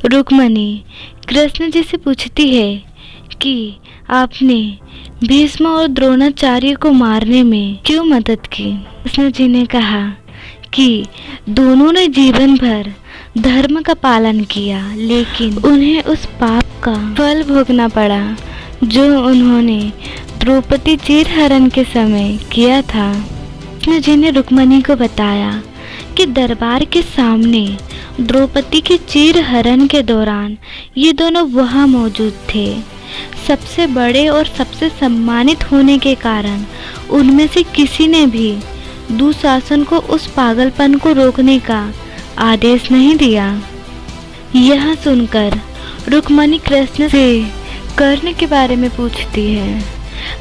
रुक्मणी कृष्ण जी से पूछती है कि आपने भीष्म और द्रोणाचार्य को मारने में क्यों मदद की। कृष्ण जी ने कहा कि दोनों ने जीवन भर धर्म का पालन किया, लेकिन उन्हें उस पाप का फल भोगना पड़ा जो उन्होंने द्रौपदी चीरहरण के समय किया था। कृष्ण जी ने रुक्मणी को बताया कि दरबार के सामने द्रौपदी के चीरहरण के दौरान ये दोनों वहाँ मौजूद थे। सबसे बड़े और सबसे सम्मानित होने के कारण उनमें से किसी ने भी दुशासन को उस पागलपन को रोकने का आदेश नहीं दिया। यह सुनकर रुक्मणी कृष्ण से कर्ण के बारे में पूछती है।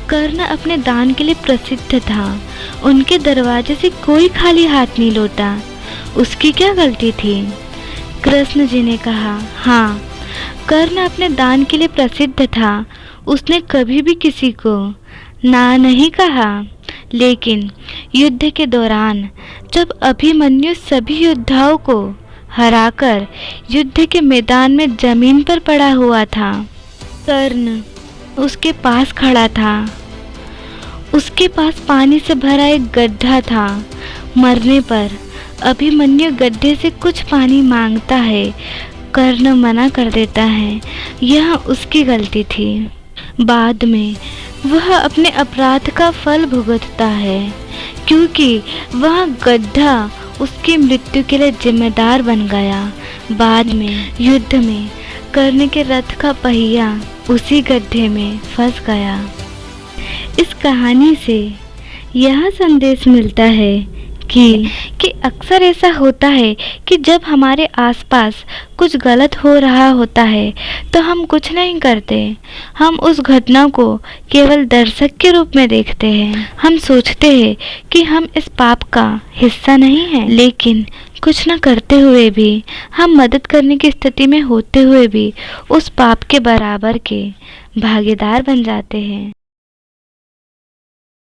कर्ण अपने दान के लिए प्रसिद्ध था। उनके दरवाजे से कोई खाली हाथ नहीं लौटा। उसकी क्या गलती थी? कृष्ण जी ने कहा, हाँ, कर्ण अपने दान के लिए प्रसिद्ध था। उसने कभी भी किसी को ना नहीं कहा। लेकिन युद्ध के दौरान जब अभिमन्यु सभी योद्धाओं को हराकर युद्ध के मैदान में जमीन पर पड़ा हुआ था, कर्ण उसके पास खड़ा था। उसके पास पानी से भरा एक गड्ढा था। मरने पर अभिमन्यु गड्ढे से कुछ पानी मांगता है। कर्ण मना कर देता है। यह उसकी गलती थी। बाद में वह अपने अपराध का फल भुगतता है, क्योंकि वह गड्ढा उसकी मृत्यु के लिए जिम्मेदार बन गया। बाद में युद्ध में कर्ण के रथ का पहिया उसी गड्ढे में फंस गया। इस कहानी से यह संदेश मिलता है कि अक्सर ऐसा होता है कि जब हमारे आसपास कुछ गलत हो रहा होता है तो हम कुछ नहीं करते। हम उस घटना को केवल दर्शक के रूप में देखते हैं। हम सोचते हैं कि हम इस पाप का हिस्सा नहीं हैं, लेकिन कुछ न करते हुए भी, हम मदद करने की स्थिति में होते हुए भी उस पाप के बराबर के भागीदार बन जाते हैं।